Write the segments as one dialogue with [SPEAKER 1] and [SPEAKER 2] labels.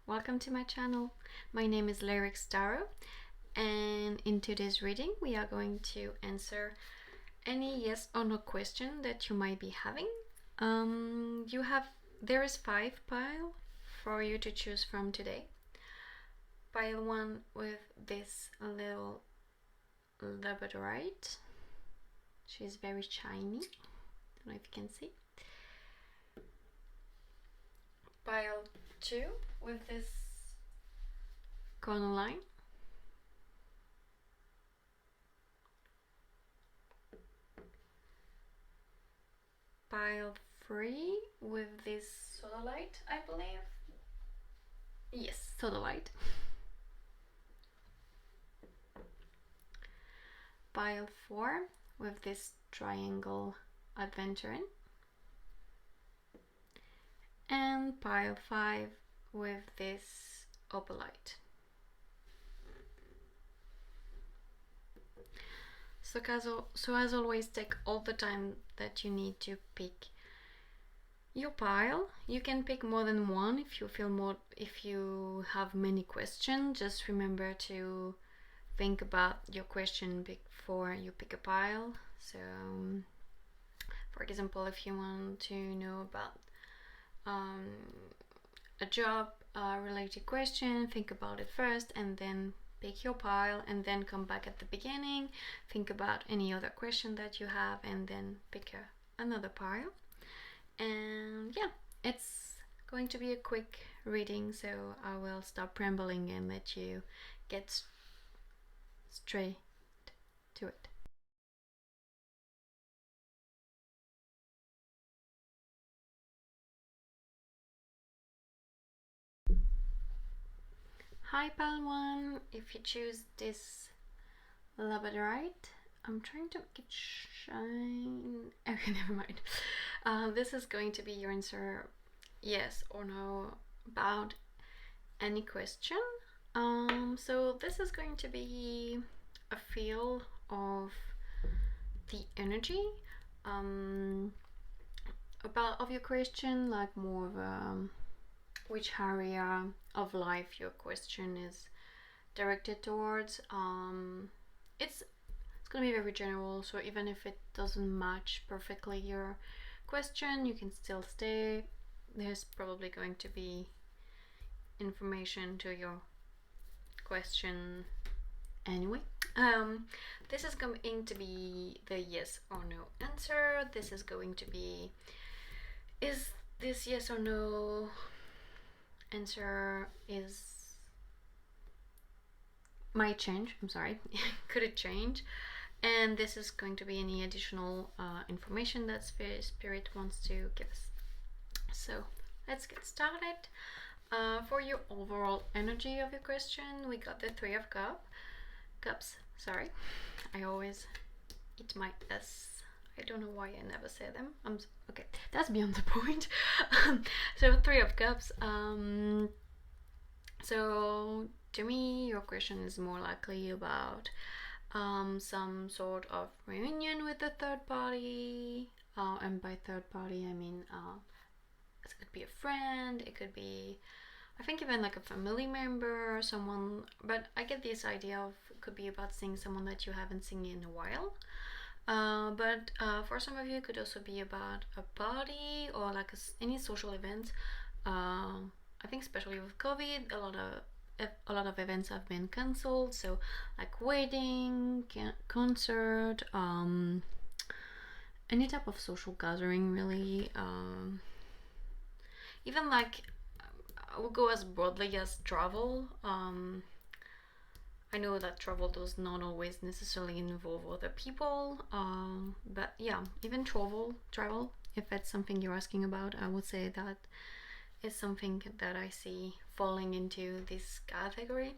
[SPEAKER 1] welcome to my channel. My name is Lyrics Tarot, and in today's reading we are going to answer any yes or no question that you might be having. There is 5 piles for you to choose from today. Pile 1 with this little Labradorite. She's very shiny. Don't know if you can see. Pile 2 with this Cornaline. Pile 3 with this Sodalite, I believe. Yes, Sodalite. Pile 4 with this triangle Aventurine. And pile 5 with this Opalite. So as always, take all the time that you need to pick your pile. You can pick more than one if you have many questions. Just remember to think about your question before you pick a pile. So for example, if you want to know about a job related question, think about it first and then pick your pile, and then come back at the beginning, think about any other question that you have, and then pick another pile. And yeah, it's going to be a quick reading, so I will stop rambling and let you get straight to it. Hi pile 1, if you choose this Labradorite, I'm trying to make it shine. Okay, never mind. This is going to be your answer, yes or no, about any question. So this is going to be a feel of the energy of your question, like more of which area of life your question is directed towards. It's gonna be very general, so even if it doesn't match perfectly your question, you can still stay. There's probably going to be information to your question anyway. This is going to be the yes or no answer. This is going to be, is this yes or no answer might change, I'm sorry, could it change? And this is going to be any additional information that Spirit wants to give us. So let's get started. For your overall energy of your question, we got the 3 of Cups. Sorry, I always eat my S. I don't know why I never say them. Okay, that's beyond the point. So 3 of Cups. So to me, your question is more likely about some sort of reunion with the third party. And by third party, I mean it could be a friend, it could be, I think, even like a family member or someone, but I get this idea of it could be about seeing someone that you haven't seen in a while. But for some of you, it could also be about a party or like any social event. I think especially with COVID, a lot of events have been cancelled, so like wedding, concert, any type of social gathering really. Even like, I will go as broadly as travel. I know that travel does not always necessarily involve other people, but yeah, even travel, if that's something you're asking about, I would say that is something that I see falling into this category.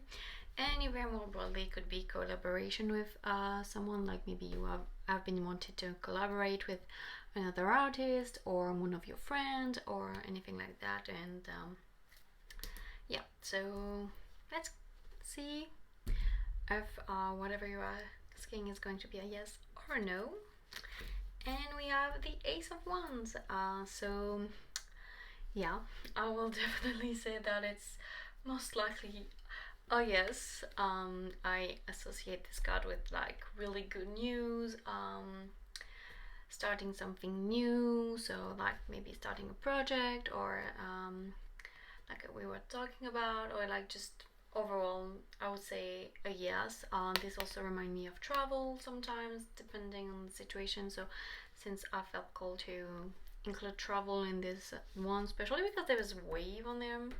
[SPEAKER 1] And even more broadly, could be collaboration with someone, like maybe you have been wanted to collaborate with another artist or one of your friends or anything like that. And yeah, so let's see if whatever you're asking is going to be a yes or a no. And we have the Ace of Wands. So yeah, I will definitely say that it's Most likely, oh yes. I associate this card with like really good news. Starting something new. So like maybe starting a project, or like we were talking about, or like just overall, I would say a yes. This also remind me of travel sometimes, depending on the situation. So since I felt called to include travel in this one, especially because there was wave on them.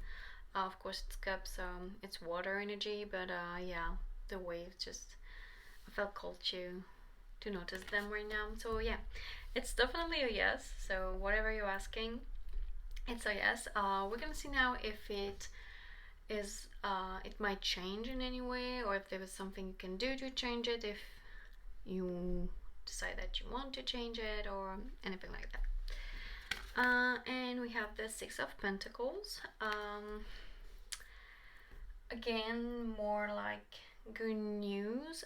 [SPEAKER 1] Of course, it's cups, it's water energy, but yeah, the waves just I felt called to notice them right now. So yeah, it's definitely a yes. So whatever you're asking, it's a yes. We're gonna see now if it is it might change in any way, or if there is something you can do to change it, if you decide that you want to change it, or anything like that. And we have the Six of Pentacles. Again, more like good news.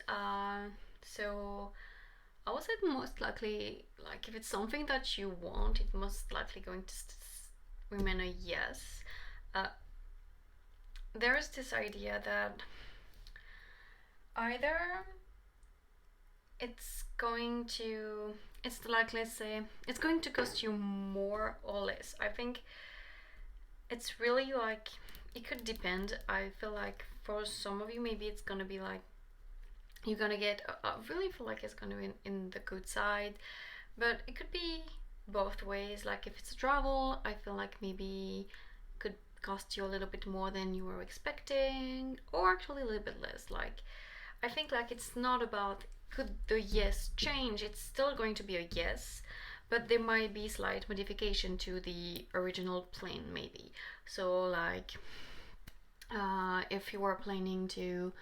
[SPEAKER 1] So I would say most likely, like if it's something that you want, it most likely going to remain a yes. Uh, there is this idea that either it's going to, it's like, let's say, it's going to cost you more or less. I think it's really like, it could depend. I feel like for some of you, maybe it's gonna be like, you're gonna get, I really feel like it's gonna be in the good side, but it could be both ways. Like if it's travel, I feel like maybe could cost you a little bit more than you were expecting, or actually a little bit less. Like I think like it's not about could the yes change, it's still going to be a yes, but there might be slight modification to the original plan maybe. So like if you were planning to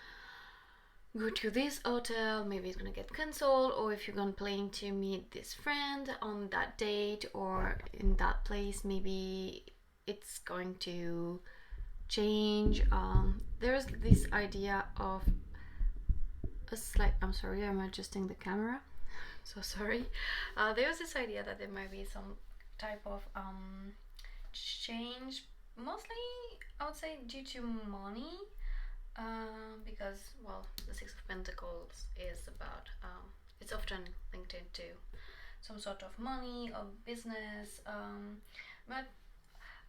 [SPEAKER 1] go to this hotel, maybe it's gonna get cancelled, or if you're gonna plan to meet this friend on that date or in that place, maybe it's going to change. There's this idea of a slight, I'm sorry, I'm adjusting the camera, so sorry. There's this idea that there might be some type of change, mostly I would say due to money, because well, the Six of Pentacles is about it's often linked into some sort of money or business, but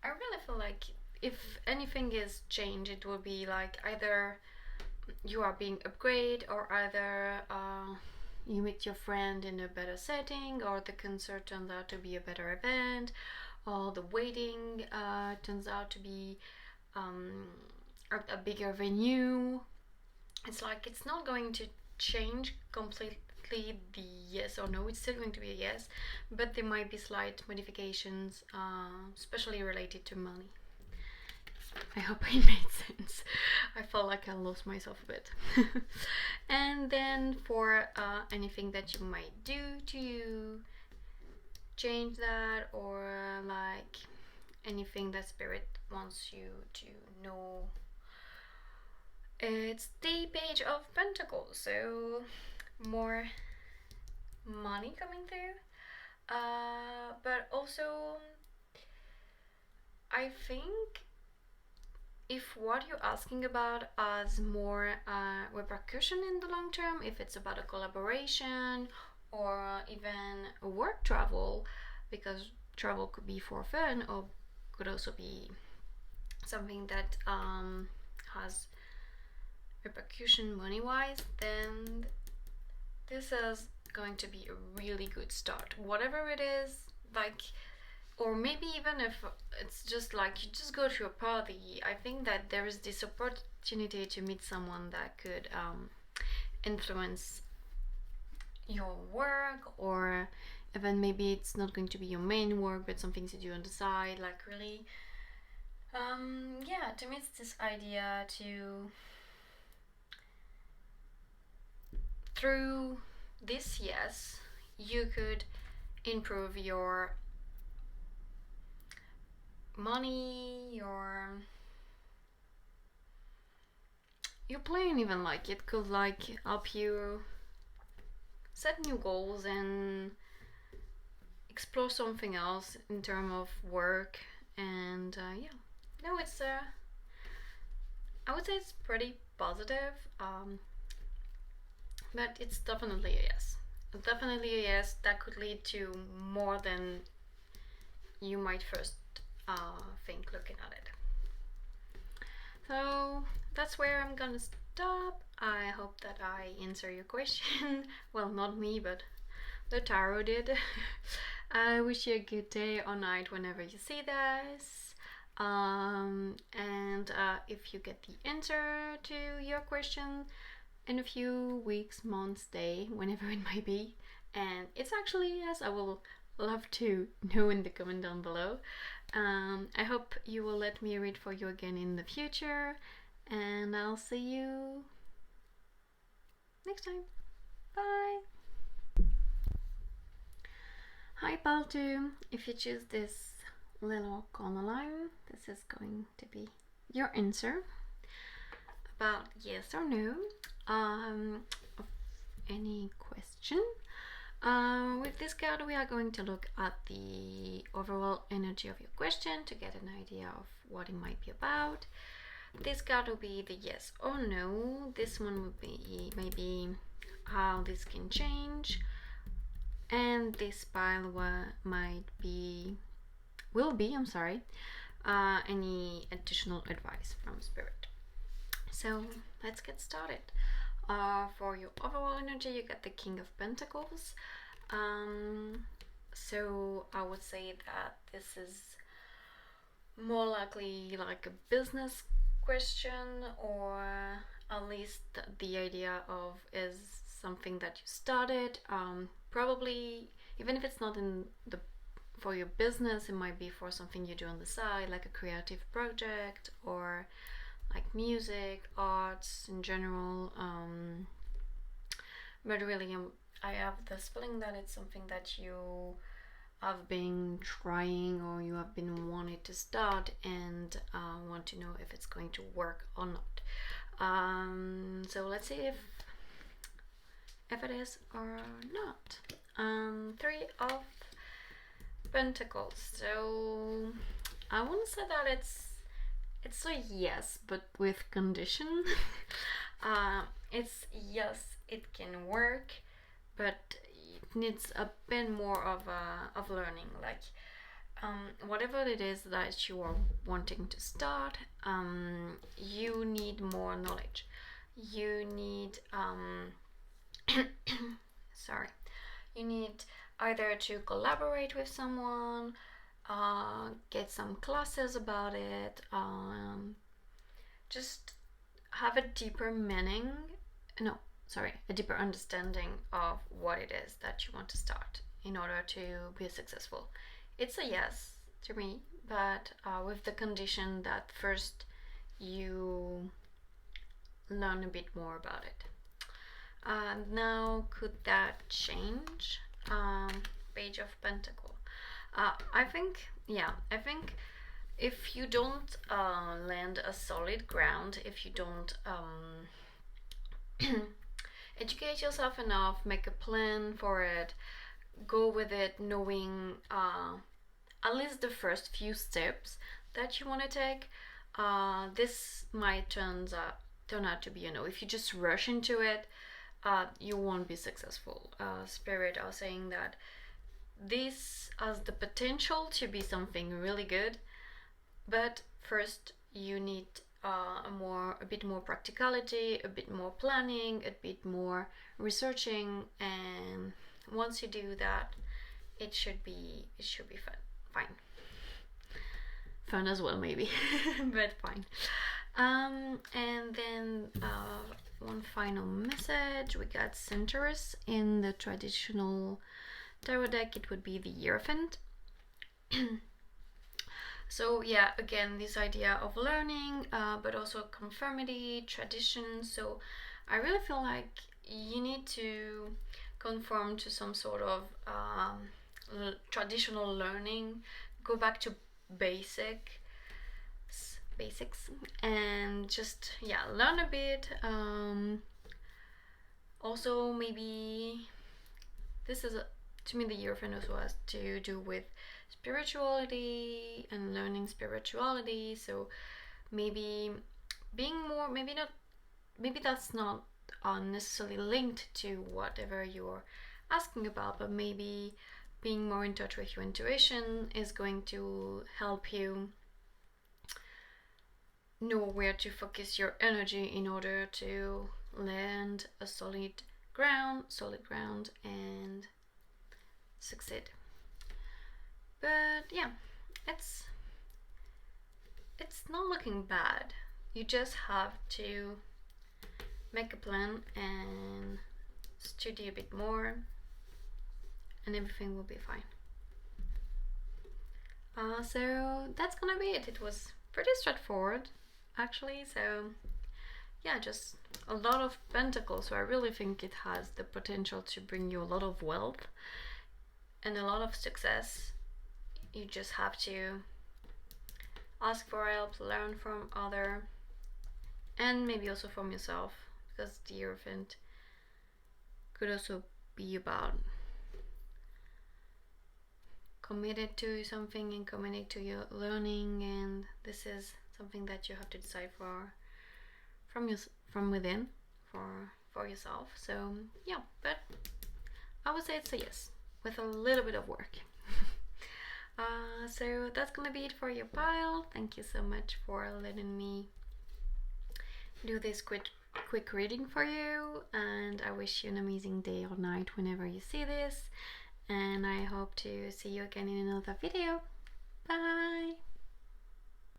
[SPEAKER 1] I really feel like if anything is changed, it will be like either you are being upgraded, or either you meet your friend in a better setting, or the concert turns out to be a better event, or the wedding turns out to be a bigger venue. It's like it's not going to change completely the yes or no, it's still going to be a yes, but there might be slight modifications, especially related to money. I hope it made sense. I felt like I lost myself a bit. And then for anything that you might do to change that, or like anything that Spirit wants you to know, it's the Page of Pentacles. So more money coming through, but also I think if what you're asking about has more repercussion in the long term, if it's about a collaboration or even a work travel, because travel could be for fun or could also be something that has repercussion money-wise, then this is going to be a really good start. Whatever it is, like, or maybe even if it's just like you just go to a party, I think that there is this opportunity to meet someone that could influence your work, or even maybe it's not going to be your main work, but something to do on the side, like really yeah, to me it's this idea to, through this yes, you could improve your money, your plan, even like it could like help you set new goals and explore something else in terms of work. And yeah, no, I would say it's pretty positive, but it's definitely a yes. Definitely a yes. That could lead to more than you might first think looking at it. So that's where I'm gonna stop. I hope that I answer your question. Well, not me, but the tarot did. I wish you a good day or night whenever you see this. And if you get the answer to your question in a few weeks, months, day, whenever it might be, and it's actually yes, I will love to know in the comment down below. I hope you will let me read for you again in the future, and I'll see you next time. Bye! Hi Baltu! If you choose this little Cornaline, this is going to be your answer about yes or no. Any question? With this card, we are going to look at the overall energy of your question to get an idea of what it might be about. This card will be the yes or no. This one would be maybe how this can change. And this pile will be, any additional advice from Spirit. So let's get started. For your overall energy, you get the King of Pentacles. So I would say that this is more likely like a business question, or at least the idea of is something that you started. Probably even if it's not for your business, it might be for something you do on the side, like a creative project or like music, arts in general. But really, I have this feeling that it's something that you have been trying or you have been wanting to start and want to know if it's going to work or not. So let's see if it is or not. 3 of Pentacles. So I want to say that it's a yes, but with condition. It's yes, it can work, but it needs a bit more of learning. Like whatever it is that you are wanting to start, you need more knowledge. You need sorry. You need either to collaborate with someone, get some classes about it, just have a deeper a deeper understanding of what it is that you want to start in order to be successful. It's a yes to me, but with the condition that first you learn a bit more about it. Now, could that change? Page of Pentacle. I think if you don't land a solid ground, if you don't educate yourself enough, make a plan for it, go with it, knowing at least the first few steps that you want to take, this might turn out to be a no. If you just rush into it, you won't be successful. Spirit are saying that this has the potential to be something really good, but first you need a bit more practicality, a bit more planning, a bit more researching, and once you do that, it should be fine as well, maybe. But fine. And then one final message. We got Centaurus. In the traditional tarot deck, it would be the Hierophant. So yeah, again, this idea of learning, but also conformity, tradition. So I really feel like you need to conform to some sort of traditional learning, go back to basics, and just learn a bit. Also, maybe this is to me the Hierophant also has to do with spirituality and learning spirituality. So maybe being more, maybe that's not necessarily linked to whatever you're asking about, but maybe being more in touch with your intuition is going to help you know where to focus your energy in order to land a solid ground and succeed. But yeah, it's not looking bad. You just have to make a plan and study a bit more, and everything will be fine. So that's gonna be it. It was pretty straightforward, actually. So yeah, just a lot of pentacles. So I really think it has the potential to bring you a lot of wealth and a lot of success. You just have to ask for help, learn from other, and maybe also from yourself, because the Hierophant could also be about committed to something and committed to your learning, and this is something that you have to decide for from within for yourself. So yeah, but I would say it's a yes with a little bit of work. So that's gonna be it for your pile. Thank you so much for letting me do this quick reading for you, and I wish you an amazing day or night whenever you see this, and I hope to see you again in another video. Bye.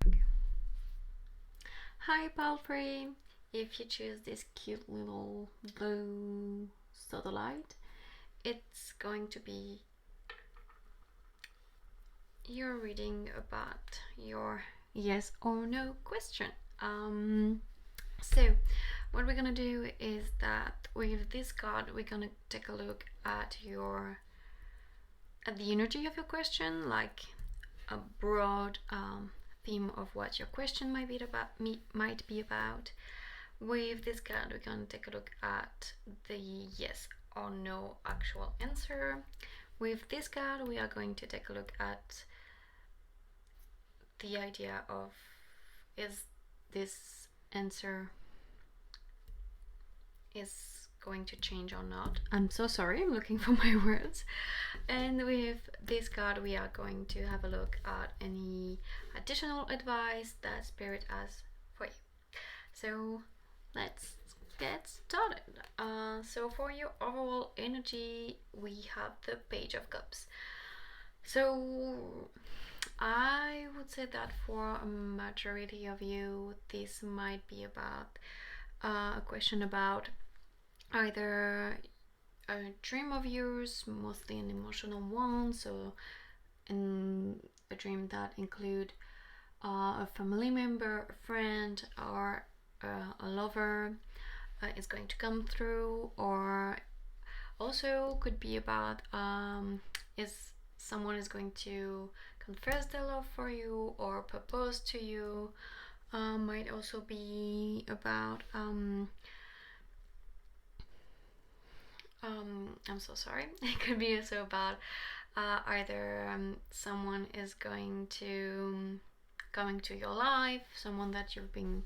[SPEAKER 1] Okay. Hi Palfrey, if you choose this cute little blue Sodalite, it's going to be your reading about your yes or no question. So what we're gonna do is that with this card we're gonna take a look at the energy of your question, like a broad theme of what your question might be about. With this card we're gonna take a look at the yes or no actual answer. With this card we are going to take a look at the idea of, is this answer is going to change or not. I'm so sorry, I'm looking for my words. And with this card we are going to have a look at any additional advice that Spirit has for you. So let's get started. So for your overall energy we have the Page of Cups. So I would say that for a majority of you this might be about a question about either a dream of yours, mostly an emotional one, so in a dream that include a family member, a friend, or a lover is going to come through, or also could be about is someone is going to confess their love for you or propose to you. Might also be about I'm so sorry. It could be also about either someone is going to coming to your life, someone that you've been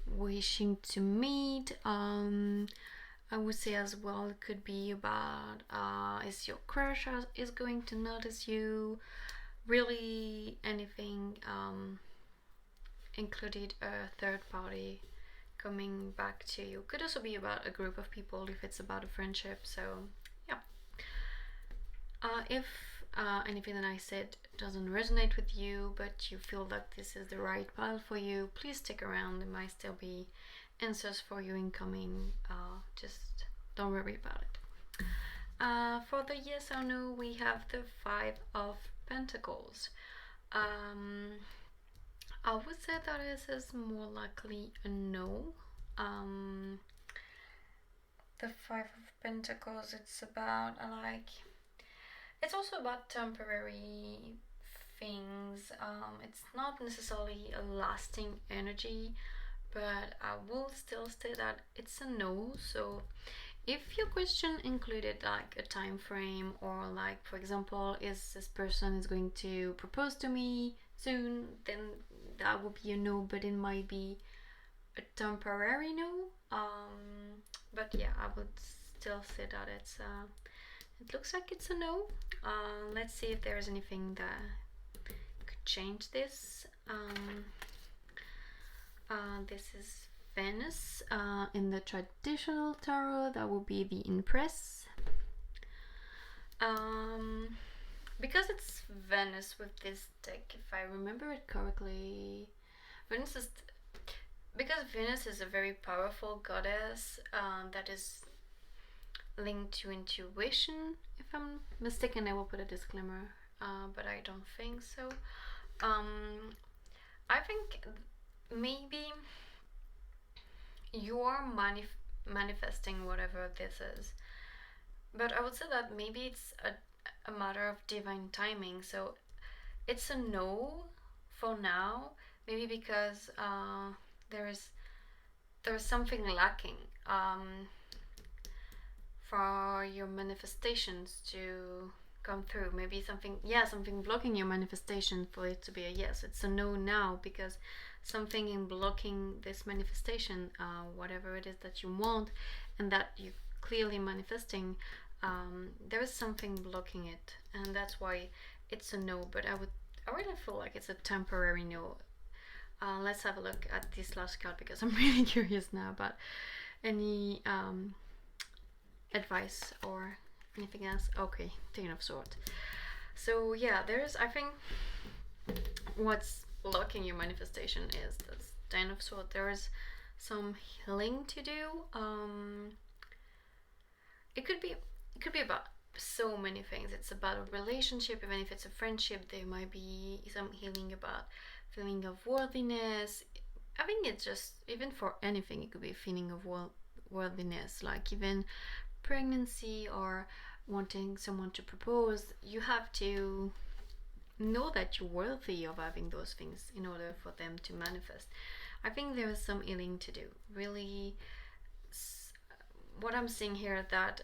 [SPEAKER 1] wishing to meet. I would say as well it could be about is your crush is going to notice you. Really anything included a third party coming back to you. Could also be about a group of people if it's about a friendship. So yeah, if anything that I said doesn't resonate with you but you feel that this is the right pile for you, please stick around. There might still be answers for you incoming. Just don't worry about it. For the yes or no we have the Five of Pentacles. I would say that this is more likely a no. The Five of Pentacles, it's about it's also about temporary things. It's not necessarily a lasting energy, but I will still say that it's a no. So if your question included like a time frame, or like for example, is this person is going to propose to me soon, then that would be a no. But it might be a temporary no. But yeah, I would still say that it looks like it's a no. Let's see if there's anything that could change this. This is Venus in the traditional tarot. That would be the Empress. Because it's Venus with this deck, if I remember it correctly, because Venus is a very powerful goddess that is linked to intuition. If I'm mistaken, I will put a disclaimer, but I don't think so. I think maybe you are manifesting whatever this is, but I would say that maybe it's a matter of divine timing. So it's a no for now, maybe because there's something lacking for your manifestations to come through. Maybe something blocking your manifestation for it to be a yes. It's a no now because something in blocking this manifestation, whatever it is that you want and that you're clearly manifesting, there is something blocking it, and that's why it's a no. But I really feel like it's a temporary no. Let's have a look at this last card because I'm really curious now about any advice or anything else. Okay, Ten of Swords. So yeah, I think what's blocking your manifestation is this Ten of Swords. There is some healing to do. It could be about so many things. It's about a relationship, even if it's a friendship. There might be some healing about feeling of worthiness. I think it's just, even for anything, it could be a feeling of worthiness, like even pregnancy or wanting someone to propose. You have to know that you're worthy of having those things in order for them to manifest. I think there is some healing to do. Really, what I'm seeing here, that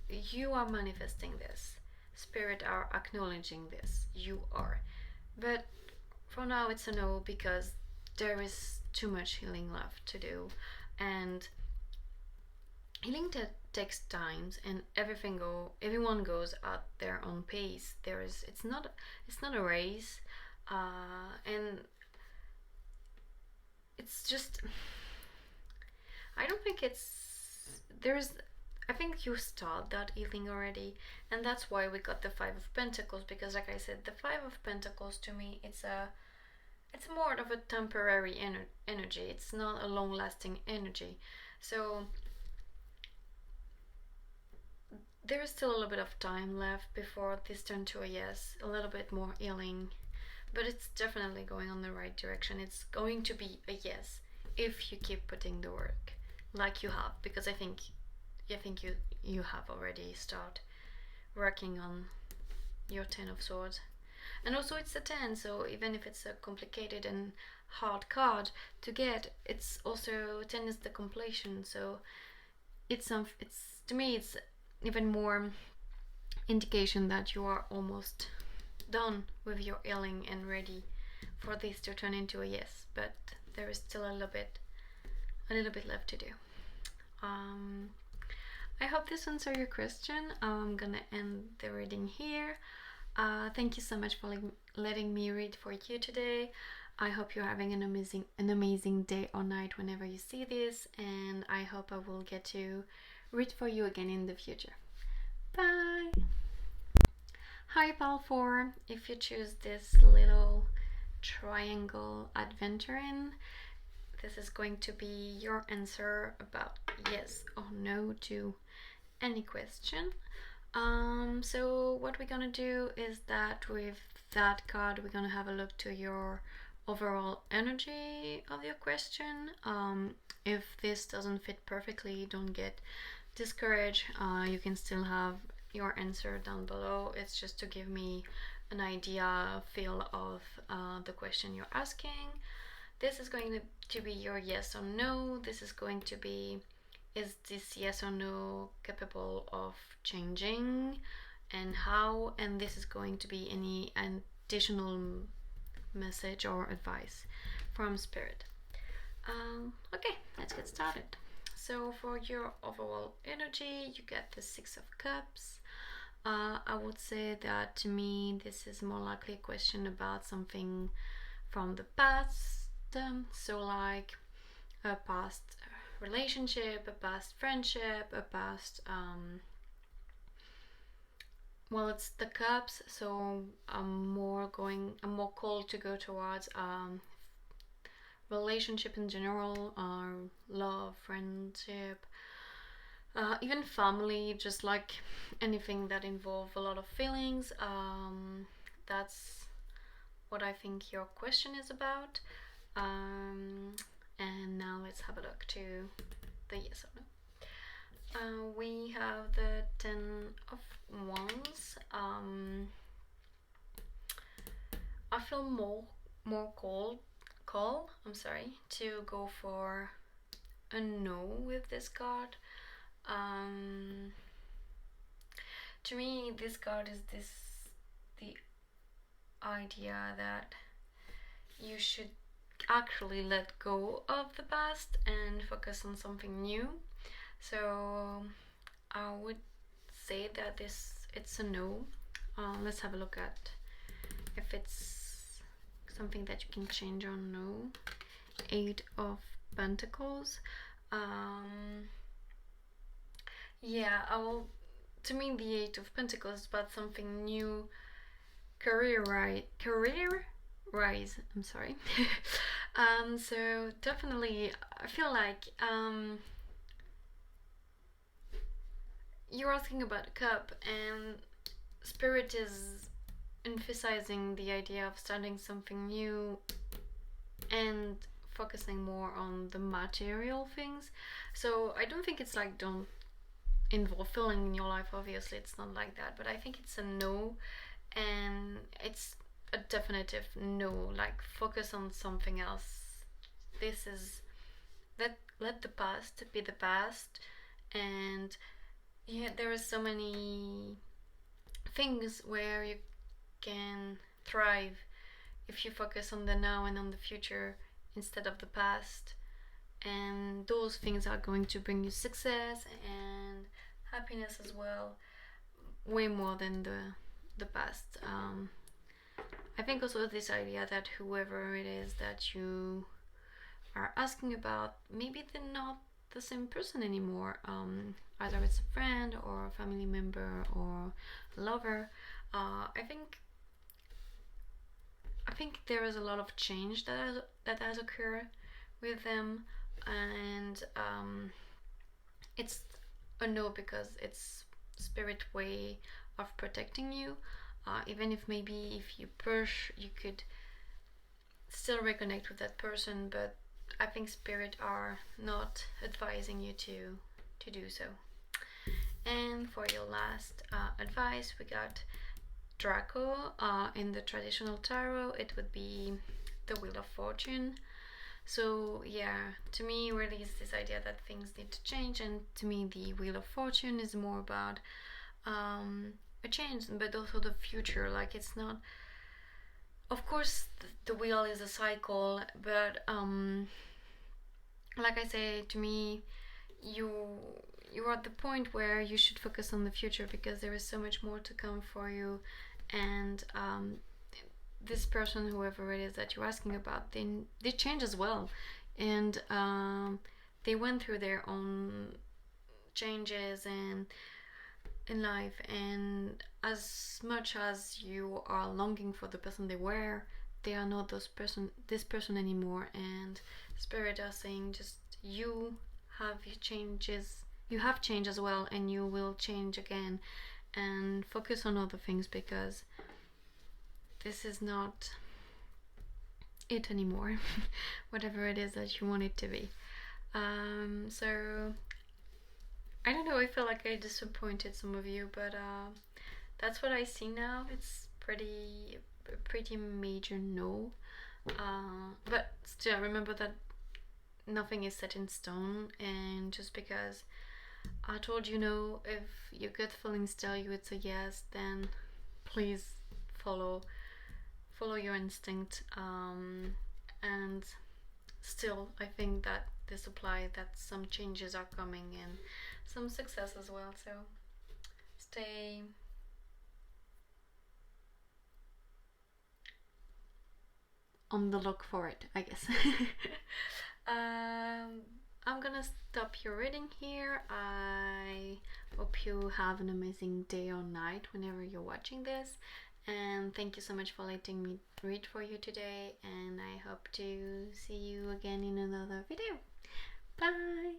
[SPEAKER 1] you are manifesting this. Spirit are acknowledging this. You are. But for now it's a no because there is too much healing left to do, and healing takes time, and everyone goes at their own pace. It's not a race, and it's just, I don't think I think you start that healing already, and that's why we got the Five of Pentacles, because like I said, the Five of Pentacles to me, it's more of a temporary energy. It's not a long-lasting energy. So there is still a little bit of time left before this turns to a yes, a little bit more healing, but it's definitely going on the right direction. It's going to be a yes if you keep putting the work like you have, because I think you have already started working on your Ten of Swords. And also it's a 10, so even if it's a complicated and hard card to get, it's also 10 is the completion. So it's to me it's even more indication that you are almost done with your healing and ready for this to turn into a yes. But there is still a little bit left to do. I hope this answered your question. I'm gonna end the reading here. Thank you so much for letting me read for you today. I hope you're having an amazing day or night whenever you see this, and I hope I will get to read for you again in the future. Bye! Hi Pal 4, if you choose this little triangle Aventurine, this is going to be your answer about yes or no to any question. So what we're gonna do is that with that card we're gonna have a look to your overall energy of your question. If this doesn't fit perfectly, don't get discouraged. You can still have your answer down below. It's just to give me an idea, feel of the question you're asking. This is going to be your yes or no. This is going to be, is this yes or no capable of changing, and how? And this is going to be any additional message or advice from Spirit. Okay, let's get started. So for your overall energy, you get the Six of Cups. I would say that to me, this is more likely a question about something from the past. So like a past relationship, a past friendship, a past well, it's the cups, so I'm more called to go towards relationship in general, love, friendship, even family, just like anything that involves a lot of feelings. That's what I think your question is about. And now let's have a look to the yes or no. We have the Ten of Wands. I feel more call to go for a no with this card. To me, this card is the idea that you should actually let go of the past and focus on something new. So I would say that it's a no. Let's have a look at if it's something that you can change or no. Eight of Pentacles. Yeah, to me, the Eight of Pentacles is about something new. Career rise. I'm sorry. So definitely, I feel like you're asking about a cup, and Spirit is emphasizing the idea of starting something new and focusing more on the material things. So I don't think it's like don't involve feeling in your life. Obviously, it's not like that. But I think it's a no, and it's a definitive no. Like focus on something else. This is let the past be the past, and yeah, there are so many things where you can thrive if you focus on the now and on the future instead of the past, and those things are going to bring you success and happiness as well, way more than the past. I think also this idea that whoever it is that you are asking about, maybe they're not the same person anymore. Either it's a friend or a family member or a lover. I think there is a lot of change that has occurred with them, and it's a no because it's Spirit way of protecting you. Even if maybe if you push, you could still reconnect with that person, but I think Spirit are not advising you to do so. And for your last advice, we got Draco. In the traditional tarot, it would be the Wheel of Fortune. So yeah, to me, really is this idea that things need to change, and to me, the Wheel of Fortune is more about a change, but also the future. Like it's not. Of course, the wheel is a cycle, but like I say, to me, you're at the point where you should focus on the future because there is so much more to come for you, and this person, whoever it is that you're asking about, they change as well, and they went through their own changes and in life, and as much as you are longing for the person they are not this person anymore, and Spirit are saying just you have changed as well, and you will change again, and focus on other things because this is not it anymore. Whatever it is that you want it to be. So I don't know, I feel like I disappointed some of you, but that's what I see now. It's pretty major no. But still, remember that nothing is set in stone, and just because I told you no, if your gut feelings tell you it's a yes, then please follow your instinct, and still, I think that this apply that some changes are coming and some success as well. So stay on the look for it, I guess. I'm gonna stop your reading here. I hope you have an amazing day or night whenever you're watching this, and thank you so much for letting me read for you today, and I hope to see you again in another video. Bye!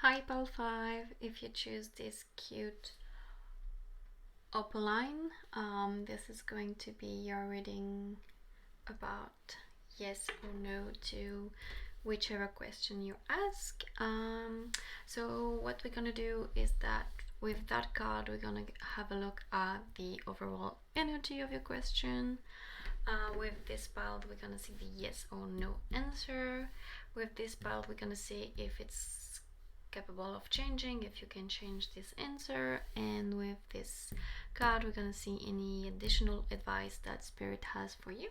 [SPEAKER 1] Hi Pal 5, if you choose this cute Opaline, this is going to be your reading about yes or no to whichever question you ask. So what we're gonna do is that with that card we're gonna have a look at the overall energy of your question. With this pile we're gonna see the yes or no answer. With this pile we're gonna see if it's capable of changing, if you can change this answer, and with this card we're gonna see any additional advice that Spirit has for you.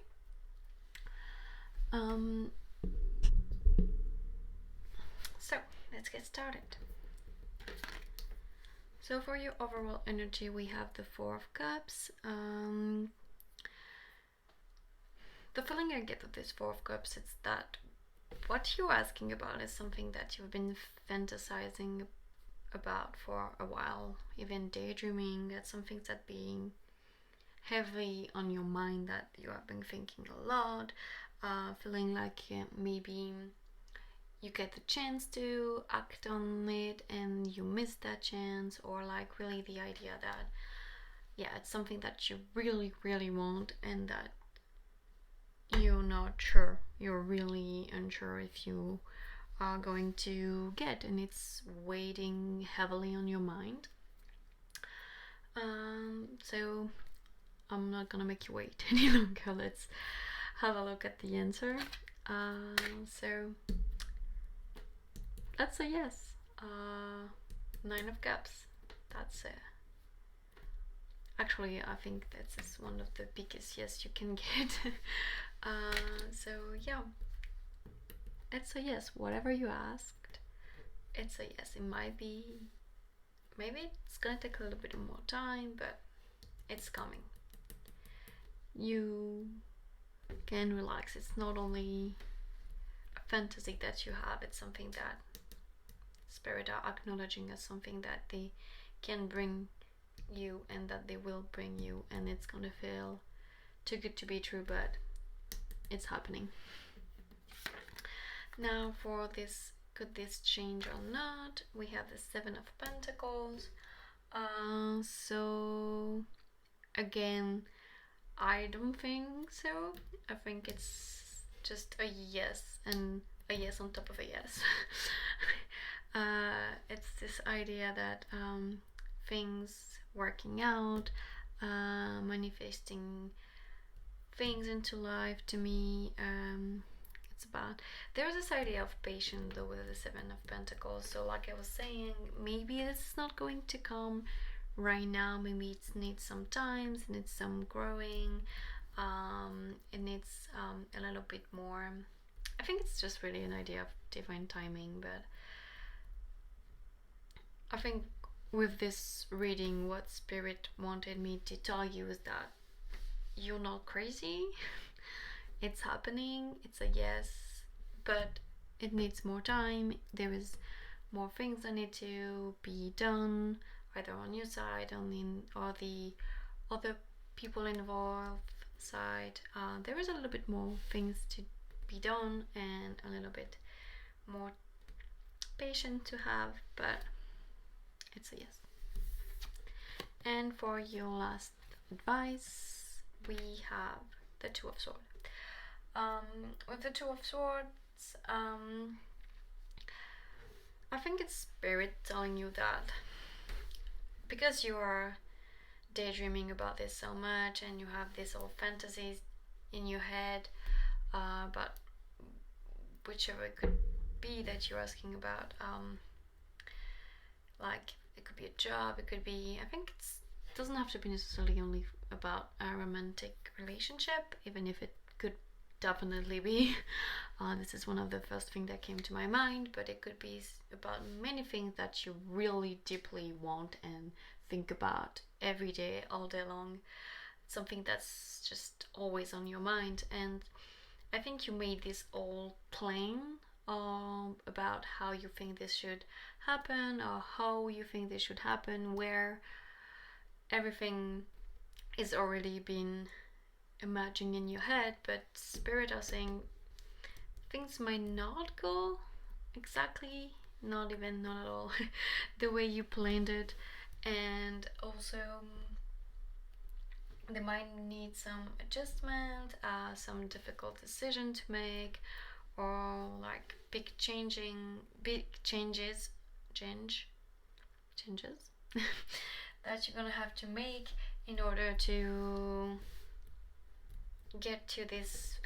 [SPEAKER 1] So let's get started. So for your overall energy we have the Four of Cups. The feeling I get with this Four of Cups is that what you're asking about is something that you've been fantasizing about for a while, even daydreaming. That's something that's being heavy on your mind, that you have been thinking a lot, feeling like maybe you get the chance to act on it and you miss that chance, or like really the idea that yeah, it's something that you really want and that you're not sure, you're really unsure if you are going to get, and it's weighing heavily on your mind. So I'm not gonna make you wait any longer. Let's have a look at the answer. So that's a yes. Nine of Cups. That's it. Actually, I think that's one of the biggest yes you can get. So yeah, it's a yes. Whatever you asked, it's a yes. It might be, maybe it's gonna take a little bit more time, but it's coming. You can relax. It's not only a fantasy that you have, it's something that Spirit are acknowledging as something that they can bring you and that they will bring you, and it's gonna feel too good to be true, but it's happening. Now for this, could this change or not, we have the Seven of Pentacles. So again, I don't think so. I think it's just a yes, and a yes on top of a yes. It's this idea that things working out, manifesting things into life. To me, it's about, there's this idea of patience though with the Seven of Pentacles. So like I was saying, maybe this is not going to come right now. Maybe it needs some time, it needs some growing, it needs a little bit more. I think it's just really an idea of divine timing. But I think with this reading, what Spirit wanted me to tell you is that you're not crazy. It's happening. It's a yes, but it needs more time. There is more things that need to be done, either on your side, or the other people involved side. There is a little bit more things to be done and a little bit more patience to have, but it's a yes. And for your last advice, we have the Two of Swords. With the Two of Swords, I think it's Spirit telling you that because you are daydreaming about this so much and you have these old fantasies in your head, but whichever it could be that you're asking about, like it could be a job, it could be, I think it doesn't have to be necessarily only about a romantic relationship, even if it could definitely be. This is one of the first things that came to my mind, but it could be about many things that you really deeply want and think about every day, all day long. Something that's just always on your mind. And I think you made this all plain, about how you think this should happen, or how you think this should happen, where everything is already been imagined in your head, but spirit are saying things might not go exactly, not at all the way you planned it. And also they might need some adjustment, some difficult decision to make, or like big changes that you're gonna have to make in order to get to this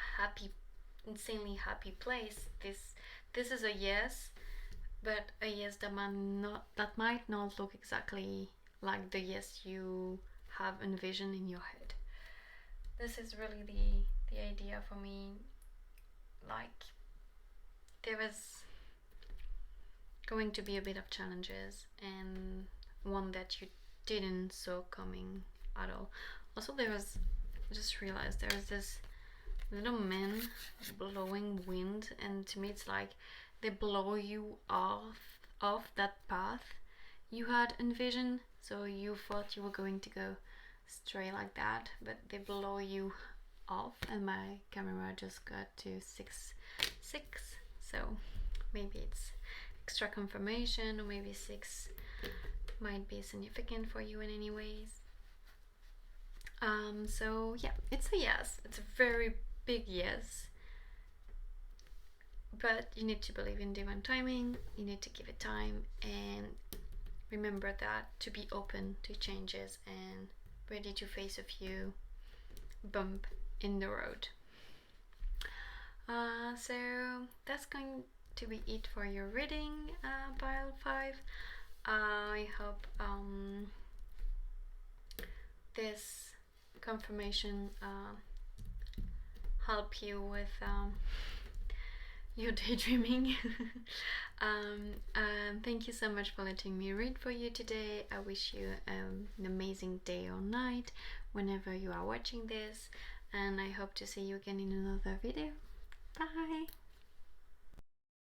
[SPEAKER 1] insanely happy place. This is a yes, but a yes that might not look exactly like the yes you have envisioned in your head. This is really the idea for me. Like, there is going to be a bit of challenges, and one that you didn't saw coming at all. Also, just realized there is this little man blowing wind, and to me it's like they blow you off that path you had envisioned. So you thought you were going to go straight like that, but they blow you off, and my camera just got to 6, so maybe it's extra confirmation, or maybe 6 might be significant for you in any ways. So yeah, it's a yes. It's a very big yes, but you need to believe in divine timing. You need to give it time, and remember that to be open to changes and ready to face a few bump in the road. So that's going to be it for your reading, pile 5. I hope this confirmation help you with your daydreaming. Thank you so much for letting me read for you today. I wish you an amazing day or night whenever you are watching this, and I hope to see you again in another video. Bye!